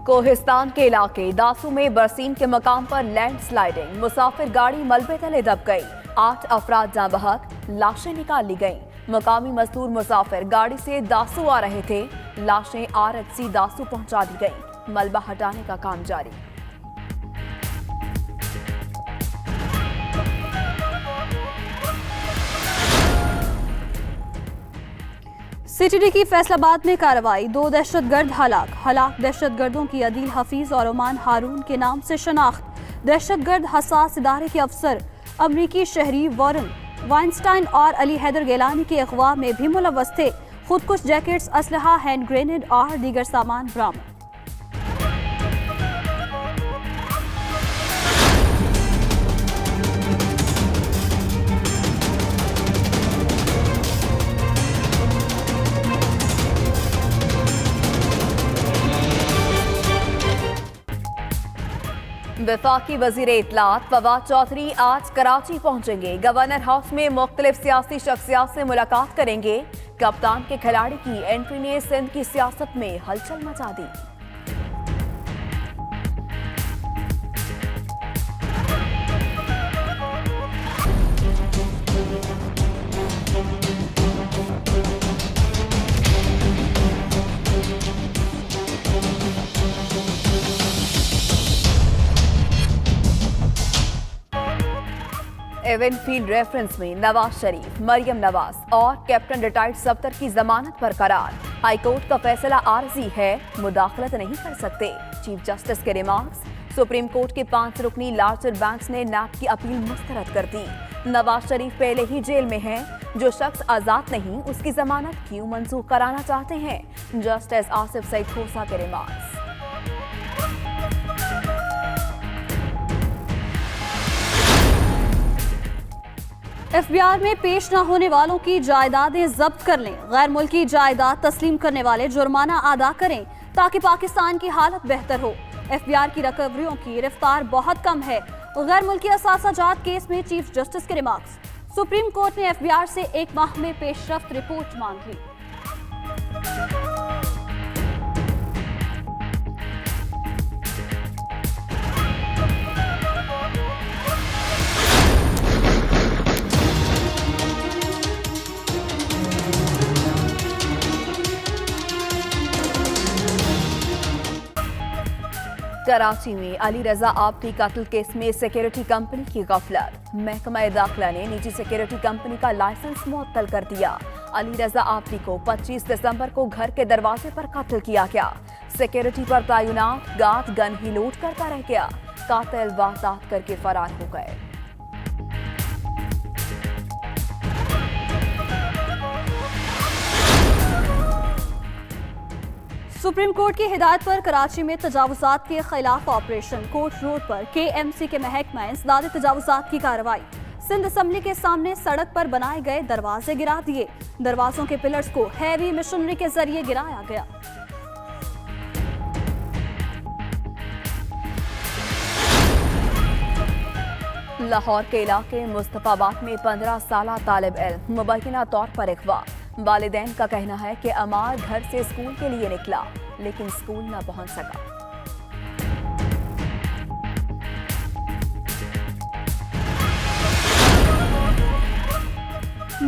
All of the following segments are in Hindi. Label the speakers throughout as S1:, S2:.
S1: कोहिस्तान के इलाके दासू में बरसीन के मकाम पर लैंडस्लाइडिंग, मुसाफिर गाड़ी मलबे तले दब गई। 8 अफराद जाँ बहक, लाशें निकाल ली गईं। मकामी मजदूर मुसाफिर गाड़ी से दासू आ रहे थे। लाशें RHC दासू पहुंचा दी गईं। मलबा हटाने का काम जारी।
S2: CTD की फैसलाबाद में कार्रवाई, 2 दहशतगर्द हलाक दहशतगर्दों की अदील हफीज और ओमान हारून के नाम से शनाख्त। दहशतगर्द हसास इदारे के अफसर अमरीकी शहरी वॉरेन वाइनस्टाइन और अली हैदर गिलानी के अगवा में भी मुलव्वस थे। खुदकुश जैकेट्स, असलहा, हैंड ग्रेनेड और दीगर सामान बरामद।
S1: वफाकी वजीर इत्तलात फवाद चौधरी आज कराची पहुंचेंगे। गवर्नर हाउस में मुख्तलिफ सियासी शख्सियात से मुलाकात करेंगे। कप्तान के खिलाड़ी की एंट्री ने सिंध की सियासत में हलचल मचा दी। एवेनफील्ड रेफरेंस में नवाज शरीफ, मरियम नवाज और कैप्टन रिटायर्ड सफ्तर की जमानत बरकरार। हाईकोर्ट का फैसला आर्जी है, मुदाखलत नहीं कर सकते। चीफ जस्टिस के रिमार्क्स। सुप्रीम कोर्ट के 5 रुकनी लार्जर बेंच ने नैब की अपील मुस्तरद कर दी। नवाज शरीफ पहले ही जेल में हैं। जो शख्स आजाद नहीं, उसकी जमानत क्यों मंसूख कराना चाहते हैं? जस्टिस आसिफ सईद खोसा के रिमार्क्स।
S2: FBI में पेश न होने वालों की जायदादें जब्त कर लें। गैर मुल्की जायदाद तस्लीम करने वाले जुर्माना अदा करें ताकि पाकिस्तान की हालत बेहतर हो। FBI की रिकवरियों की रफ्तार बहुत कम है। गैर मुल्की असासाजात केस में चीफ जस्टिस के रिमार्क्स। सुप्रीम कोर्ट ने FBI से 1 माह में पेशरफ्त रिपोर्ट मांग ली।
S1: कराची में अली रजा आबदी कत्ल केस में सिक्योरिटी कंपनी की गफलत। महकमा दाखिला ने निजी सिक्योरिटी कंपनी का लाइसेंस मुअत्तल कर दिया। अली रजा आबदी को 25 दिसंबर को घर के दरवाजे पर कत्ल किया गया। सिक्योरिटी पर तैनात गार्ड गन ही लोड करता रह गया। कातिल वारदात करके फरार हो गए।
S2: सुप्रीम कोर्ट की हिदायत पर कराची में तजावुजात के खिलाफ ऑपरेशन। कोर्ट रोड पर KMC के महकमा इंसदाद तजावुजात की कार्रवाई। सिंध असम्बली के सामने सड़क पर बनाए गए दरवाजे गिरा दिए। दरवाजों के पिलर्स को हैवी मशीनरी के जरिए गिराया गया।
S1: लाहौर के इलाके मुस्तफाबाद में 15 साला तालिब इल्म मुबैना तौर पर अगवा। वालिदैन का कहना है कि अमार घर से स्कूल के लिए निकला, लेकिन स्कूल न पहुंच सका।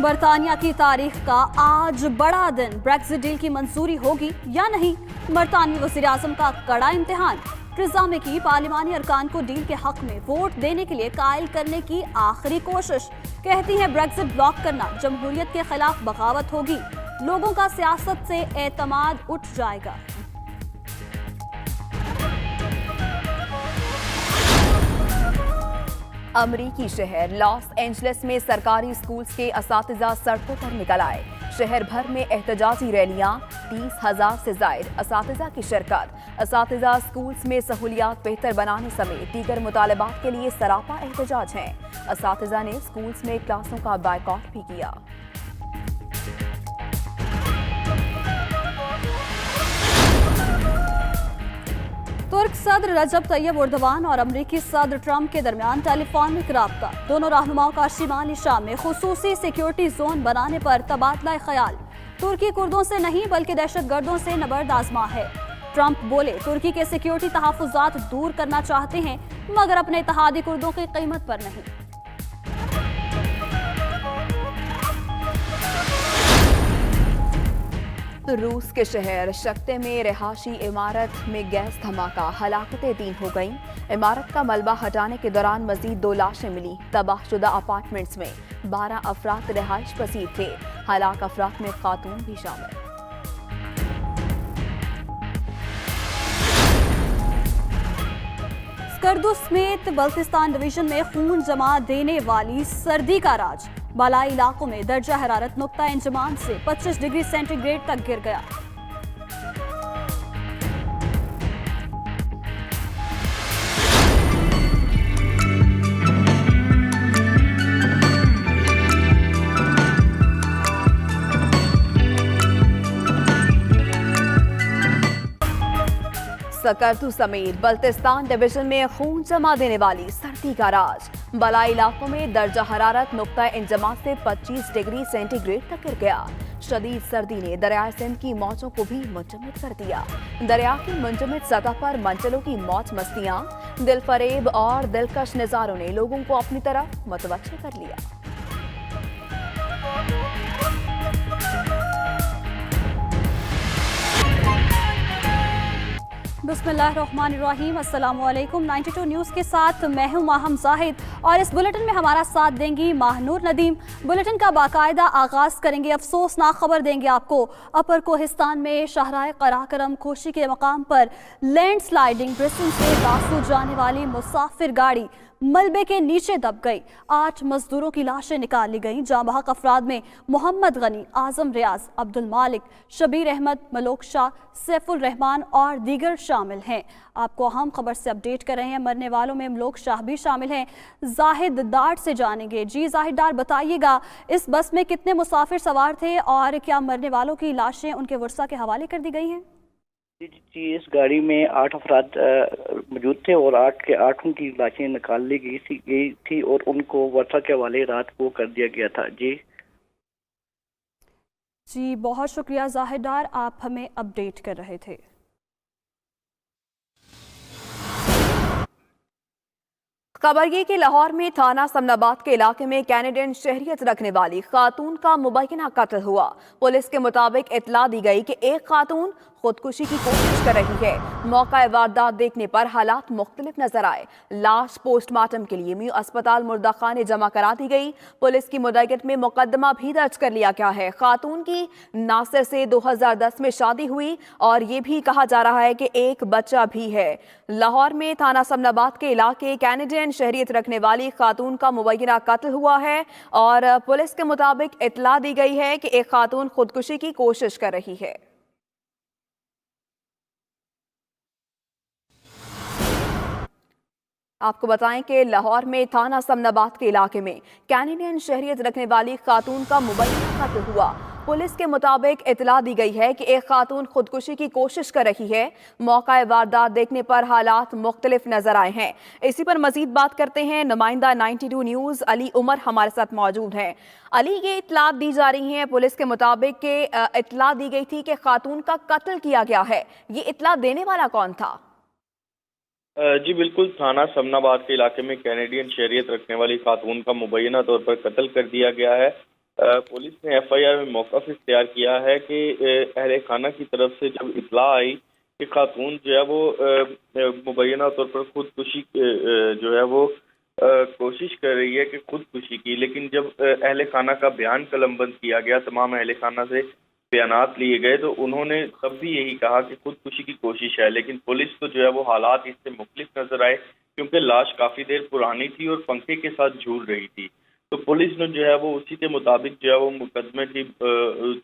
S2: बरतानिया की तारीख का आज बड़ा दिन। ब्रेक्जिट डील की मंजूरी होगी या नहीं? बरतानवी वज़ीर आज़म का कड़ा इम्तिहान। ट्रिजा में की पार्लिमानी अरकान को डील के हक में वोट देने के लिए कायल करने की आखिरी कोशिश। कहती हैं ब्रेक्जिट ब्लॉक करना जमहूरियत के खिलाफ बगावत होगी। लोगों का सियासत से एतमाद उठ जाएगा।
S1: अमरीकी शहर लॉस एंजलिस में सरकारी स्कूल्स के असातिज़ा सड़कों पर निकल आए। शहर भर में एहतजाजी रैलियां, 30,000 से जायद असातिज़ा की शिरकत। असातिज़ा स्कूल्स में सहूलियात बेहतर बनाने समेत दीगर मुतालबात के लिए सरापा एहतजाज हैं। असातिज़ा ने स्कूल्स में क्लासों का बायकॉट भी किया।
S2: तुर्क सदर रजब तैयब एर्दोगान और अमरीकी सदर ट्रंप के दरमियान टेलीफोनिक राब्ता। दोनों रहनुमाओं का शिमाली शाम में खुसूसी सिक्योरिटी जोन बनाने पर तबादला ख्याल। तुर्की कुर्दों से नहीं बल्कि दहशतगर्दों से नबर्द आजमा है। ट्रंप बोले तुर्की के सिक्योरिटी तहफुजात दूर करना चाहते हैं मगर अपने इत्तेहादी कुर्दों की कीमत पर नहीं।
S1: रूस के शहर शक्ते में रिहायशी इमारत में गैस धमाका, हलाकतें 3 हो गईं। इमारत का मलबा हटाने के दौरान मजीद 2 लाशें मिली। तबाहशुदा अपार्टमेंट्स में 12 अफराद रिहाइश पसीर थे। हलाक अफराद में खातून भी शामिल।
S2: स्कर्दू समेत बल्तिस्तान डिवीजन में खून जमा देने वाली सर्दी का राज। बालाई इलाकों में दर्जा हरारत नुक्ता इंजमान से 25 डिग्री सेंटीग्रेड तक गिर गया।
S1: स्कर्दू समेत बल्तिस्तान डिवीजन में खून जमा देने वाली सर्दी का राज। बलाई इलाकों में दर्जा हरारत नुक्ता इंजमा से 25 डिग्री सेंटीग्रेड तक गिर गया। शदीद सर्दी ने दरिया सिंध की मौजों को भी मुंजमद कर दिया। दरिया की मुंजमद सतह पर मंचलों की मौज मस्तियां, दिलफरेब और दिलकश नजारों ने लोगों को अपनी तरफ मुतवज्जह कर लिया।
S2: बिस्मिल्लाहिर्रहमानिर्रहीम, अस्सलामुअलैकुम। 92 न्यूज़ के साथ मैं हूं माहम जाहिद और इस बुलेटिन में हमारा साथ देंगी माहनूर नदीम। बुलेटिन का बाकायदा आगाज करेंगे, अफसोसनाक खबर देंगे आपको। अपर कोहिस्तान में शाहराह कराकरम खोशी के मकाम पर लैंडस्लाइडिंग, ब्रिस्टल से बासू जाने वाली मुसाफिर गाड़ी मलबे के नीचे दब गई। 8 मजदूरों की लाशें निकाल ली गईं। जाँ बहक अफराद में मोहम्मद गनी, आजम रियाज, अब्दुल मालिक, शबीर अहमद, मलोक शाह, सैफुल रहमान और दीगर शामिल हैं। आपको अहम खबर से अपडेट कर रहे हैं। मरने वालों में मलोक शाह भी शामिल हैं। जाहिद डार से जानेंगे। जी जाहिद डार, बताइएगा इस बस में कितने मुसाफिर सवार थे और क्या मरने वालों की लाशें उनके वर्सा के हवाले कर दी गई हैं?
S3: जी, इस गाड़ी में 8 अफराद मौजूद थे और 8 के 8 की लाशें निकाल ली गई थी और उनको वर्षा के हवाले रात को कर दिया गया था।
S2: जी बहुत शुक्रिया जाहिद डार, आप हमें अपडेट कर रहे थे।
S1: खबर ये कि लाहौर में थाना समनाबाद के इलाके में कैनेडियन शहरियत रखने वाली खातून का मुबैना कत्ल हुआ। पुलिस के मुताबिक इतला दी गई कि एक खातून खुदकुशी की कोशिश कर रही है। मौका वारदात देखने पर हालात मुख्तलिफ नजर आए। लाश पोस्टमार्टम के लिए म्यू अस्पताल मुर्दा खाने जमा करा दी गई। पुलिस की मुदायकत में मुकदमा भी दर्ज कर लिया गया है। खातून की नासिर से 2010 में शादी हुई और ये भी कहा जा रहा है कि एक बच्चा भी है। लाहौर में थाना समनाबाद के इलाके कैनेडियन शहरियत रखने वाली खातून का मुबैना कत्ल हुआ है और पुलिस के मुताबिक इतला दी गई है कि एक खातून खुदकुशी की कोशिश कर रही है। आपको बताएं कि लाहौर में थाना समनाबाद के इलाके में कैनेडियन शहरियत रखने वाली खातून का मुबैना कत्ल हुआ। पुलिस के मुताबिक इतला दी गई है कि एक खातून खुदकुशी की कोशिश कर रही है। मौका वारदात देखने पर हालात मुख्तलिफ नजर आए हैं। इसी पर मजीद बात करते हैं। नुमाइंदा 92 न्यूज़ अली उमर हमारे साथ मौजूद हैं। अली, ये इतला दी जा रही है पुलिस के मुताबिक कि इतला दी गई थी कि खातून का कत्ल किया गया है, ये इतला देने वाला कौन था?
S4: जी बिल्कुल, थाना समनाबाद के इलाके में कैनेडियन शहरियत रखने वाली खातून का मुबैना तौर पर कत्ल कर दिया गया है। पुलिस ने FIR में मौक़िफ़ इख्तियार किया है कि अहले खाना की तरफ से जब इतला आई कि खातून जो है वो मुबैना तौर पर खुदकुशी जो है वो कोशिश कर रही है कि खुदकुशी की, लेकिन जब अहले खाना का बयान कलमबंद किया गया, तमाम अहले खाना से बयानात लिए गए, तो उन्होंने तब भी यही कहा कि खुदकुशी की कोशिश है। लेकिन पुलिस को जो है वो हालात इससे मुख्तलिफ नजर आए क्योंकि लाश काफ़ी देर पुरानी थी और पंखे के साथ झूल रही थी। तो पुलिस ने जो है वो उसी के मुताबिक जो है वो मुकदमे की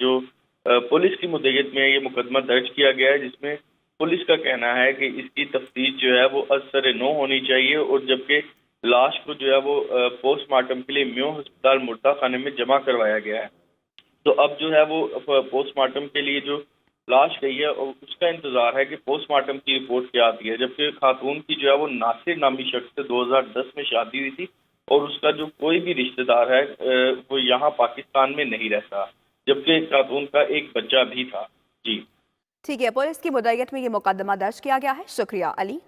S4: जो पुलिस की मुद्दत में ये मुकदमा दर्ज किया गया है, जिसमें पुलिस का कहना है कि इसकी तफ्तीश जो है वो असर नो होनी चाहिए और जबकि लाश को जो है वो पोस्टमार्टम के लिए म्यू अस्पताल मुर्दा खाने में जमा करवाया गया है। तो अब जो है वो पोस्टमार्टम के लिए जो लाश गई है उसका इंतजार है कि पोस्टमार्टम की रिपोर्ट क्या आती है। जबकि खातून की जो है वो नासिर नामी शख्स से 2010 में शादी हुई थी और उसका जो कोई भी रिश्तेदार है वो यहाँ पाकिस्तान में नहीं रहता, जबकि खातून का एक बच्चा भी था। जी
S1: ठीक है, पुलिस की मुद्दईयत में ये मुकदमा दर्ज किया गया है। शुक्रिया अली।